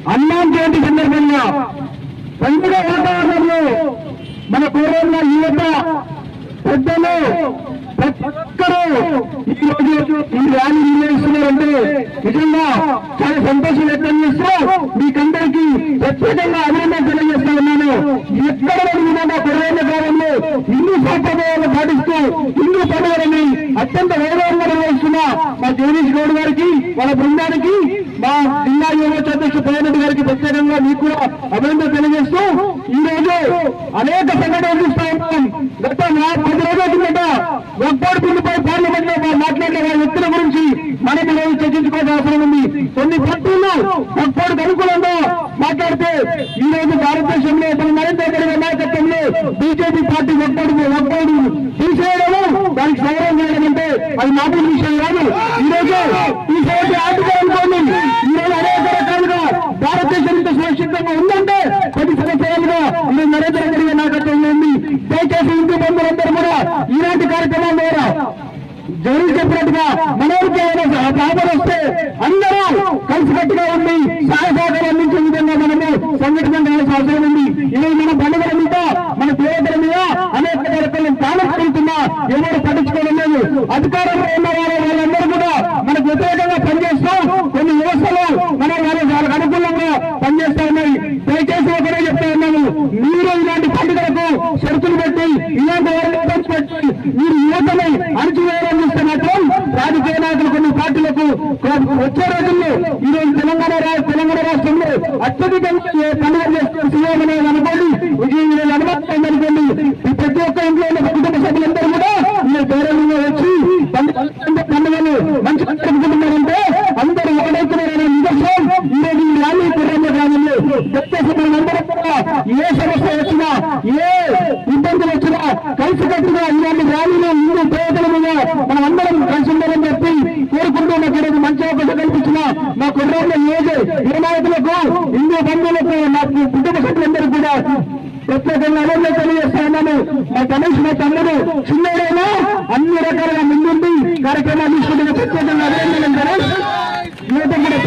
హనుమాన్ జయంతి సందర్భంగా పండుగ వాతావరణంలో మన కోరున్న యువత పెద్దలు ప్రతి ఒక్కరూ ఈ రోజు ఈ ర్యాలీ నిర్వహిస్తున్నారంటే నిజంగా చాలా సంతోషం వ్యక్తం చేస్తూ మీకందరికీ ప్రత్యేకంగా అభినందన తెలియజేస్తా ఉన్నాను. ఎక్కడ విధంగా కొరవేల కాలంలో హిందూ సాంప్రదాయాలను పాటిస్తూ హిందూ పండుగలని అత్యంత వైభవంగా నిర్వహిస్తున్న మా జగదీష్ గౌడ్ గారికి వాళ్ళ బృందానికి మా జిల్లా యువత అధ్యక్షుడు పవన్ గారికి ప్రత్యేకంగా మీకు కూడా అభినందన తెలియజేస్తూ ఈ రోజు అనేక సంఘటనలు చూస్తా ఉన్నాం. గత 10 రోజుల కిందట ఒక్కోటి బిల్లుపై పార్లమెంట్ లో మాట్లాడిన వారి వ్యక్తుల గురించి మనం ఈరోజు చర్చించుకోవాల్సిన అవసరం ఉంది. కొన్ని పార్టీలు ఒక్కోటికి అనుకూలంగా మాట్లాడితే ఈ రోజు భారతదేశంలో మన నరేంద్ర మోడీ గారి నాయకత్వంలో బీజేపీ పార్టీ ఒక్కోటి తీసేయడము దానికి సౌరవం చేయడం అంటే అది మామూలు విషయం కాదు. ఈ రోజు తీసేసి ఆటుకోవాలనుకోండి. ఈ రోజు అనేక రకాలుగా భారతదేశం ఇంత సురక్షితంగా ఉందంటే 10 సంవత్సరాలుగా ఈ నరేంద్ర మోడీ గారి నాయకత్వంలో ఉంది. దయచేసి హిందూ బంధువులందరూ కూడా ఇలాంటి కార్యక్రమాల ద్వారా జగన్ చెప్పినట్టుగా మనోరికి ఆపద వస్తే అందరూ కలిసికట్టుగా ఉండి సహాయ సహకారం అందించే విధంగా మనము సంఘటన చేయాల్సిన అవసరం ఉంది. ఈరోజు మన పండుగల మీద మన దేవతల మీద అనేక కార్యక్రమం కాలెత్తుతున్నా ఎవరు పట్టించుకోవడం లేదు. అధికారంలో ఉన్న వాళ్ళందరూ కూడా మనకు వ్యతిరేకంగా పనిచేస్తూ కొన్ని వ్యవస్థలు మన వాళ్ళకి అనుకూలంగా పనిచేస్తా ఉన్నాయి. దయచేసి ఒకరే చెప్తా ఉన్నాము, మీరు ఇలాంటి పండుగలకు షరతులు పెట్టి ఇలాంటి వాళ్ళని పెట్టి మీరు యువతని అణచివేయాలని చూస్తే మాత్రం రాజకీయ నాయకులు కొన్ని పార్టీలకు వచ్చే రోజుల్లో ఈ రోజు తెలంగాణ రాష్ట్రంలో అత్యధికంగా పండుగ చేస్తున్న సీఎం అనేది అనుకోండి, విజయం అనుమతి అనుకోండి. ప్రతి ఒక్క ఇంట్లో ఉన్న కుటుంబ సభ్యులందరూ కూడా మీరు ధైర్యంగా వచ్చి పండుగలు మంచి జరుపుకుంటున్నారంటే అందరూ ఒకటైతున్నారనే నిదర్శనం ఈ రోజు ఈ ర్యాలీ కుర్రమ్మ గ్రామంలో దయచేసి మనందరం కూడా ఏ సమస్య వచ్చినా ఏ ఇబ్బందులు వచ్చినా కలిసికట్టుగా ఇలాంటి ర్యాలీలో హిందూ పేదల మీద మనం అందరం కలిసి ఉండాలని చెప్పి కోరుకుంటూ నాకు మంచి అవకాశం కల్పించిన మా కుర్రమ్మ ఏ నాయకులకు హిందూ బంధువులకు నా కుటుంబ సభ్యులందరూ కూడా ప్రత్యేకంగా అభినందన తెలియజేస్తా ఉన్నాను. మా గణేష్ మా తమ్ముడు చిన్నడైనా అన్ని రకాలుగా ముందుండి కార్యక్రమాలు తీసుకుంటున్న ప్రత్యేకంగా అభినందన గణేష్ యువత కూడా